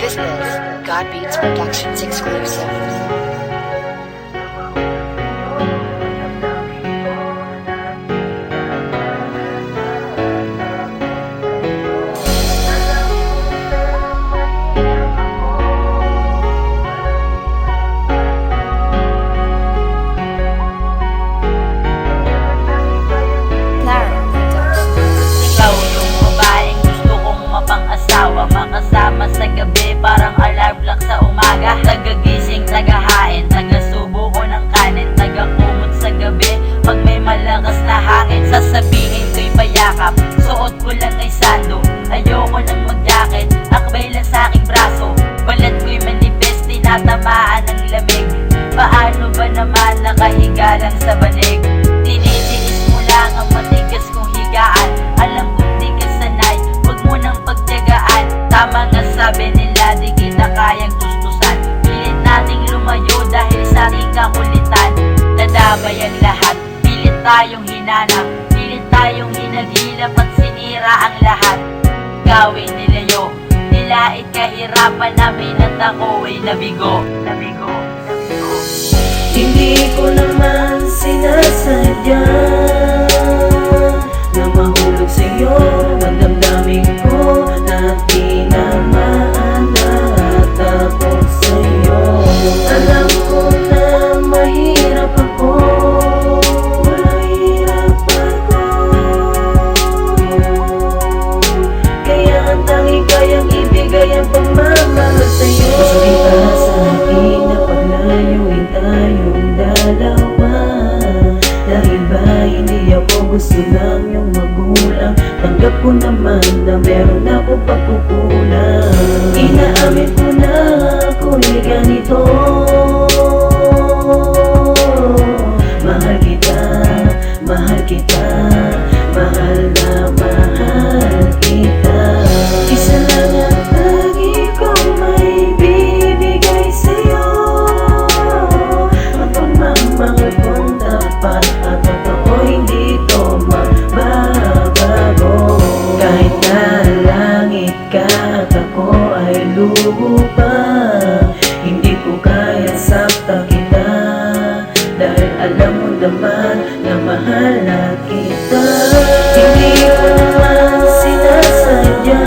This is God Beats Productions exclusive. Ikaw yung babaeng gusto kong mapang-asawa, makasama sa gabi parang alarm clock sa umaga. Tagagising, tagahain, tagasubo ko ng kanin, tagakumot sa gabi pag may malakas na hangin. Sasabihin ko'y payakap, suot ko lang ay sando. Ayoko nang mag-jacket, akbay lang sa aking braso. Balat ko'y manipis, tinatamaan ng lamig. Paano ba naman nakahiga lang sa banig? Tinitiis mo lang ang matigas kong higaan. Alam kong di ka sanay, huwag mo nang pagtiyagaan. Tama nga sabi nila, di kita kayang tustusan. Pilit nating lumayo dahil sa ating kakulitan. Dadabay ang lahat, pilit tayong hinanap, pilit tayong hinagilap at sinira ang lahat. Gawin nilayo, nilait kahirapan namin at ako ay nabigo. Hindi ko naman sinasadya na mahulog sa'yo ang damdamin ko na tinamaan at ako sa'yo. Alam ko na mahirap ako, mahirap ako, kaya ang tanging kayang ibigay ang pagmamahal sa'yo. Gusto kita sa akin na paglayuin tayong dalawa, dahil ba hindi ako gusto lang yung magulang. Tanggap ko naman na meron ako pagkukulang. Inaamin ko na ako'y ganito. Mahal kita, mahal kita, mahal na mahal kita. Isa lang ang lagi kong may bibigay sa'yo, ang pagmamahal kong tapat at totoo, hindi to magbabago. Kahit na langit ka at ako ay lupa, hindi ko kaya sakta kita, dahil alam mo naman na mahal na kita. Hindi ko naman sinasadya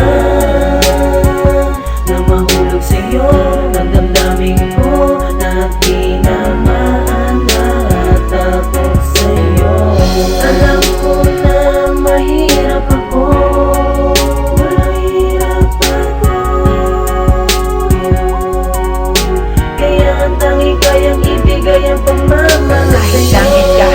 na mahulog sa'yo ang damdamin ko na tinamaan at ako sa'yo. Alam ko na mahirap ako, mahirap ako, kaya ang tanging kayang ibigay ang pagmamahal Kahit sa'yo. langit ka,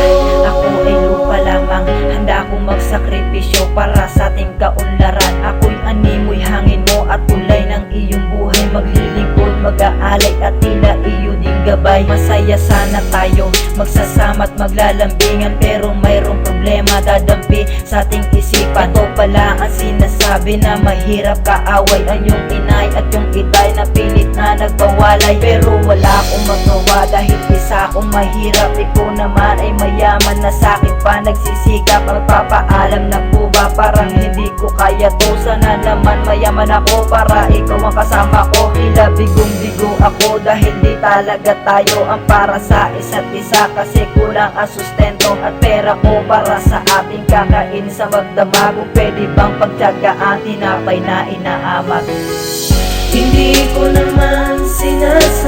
ako ay lupa lamang. Handa akong magsakripisyo para sa ating kaunlaran. Ako'y animoy hangin mo at kulay ng iyong buhay. Maglilingkod, mag-aalay at tila iyo ding gabay. Masaya sana tayo, magsasama at maglalambingan, pero mayroong problema dadampi sa ating isipan. Ito pala ang sinasabi na mahirap kaaway. Ang iyong inay at yung itay na pilit na nagbawalay, pero wala akong magawa dahil isa akong mahirap. Ikaw naman ay mayaman na sa'kin pa nagsisikap. Magpapaalam na po ba, parang hindi ko kaya to. Sana naman mayaman ako para ikaw ang kasama ko. Tila bigong-bigo ako dahil di talaga tayo ang para sa isa't isa, kasi kulang ang sustento at pera ko para sa ating kakain sa magdamag. Kung pwede bang pagtiyagaan tinapay na inaamat. Hindi ko naman sinasadya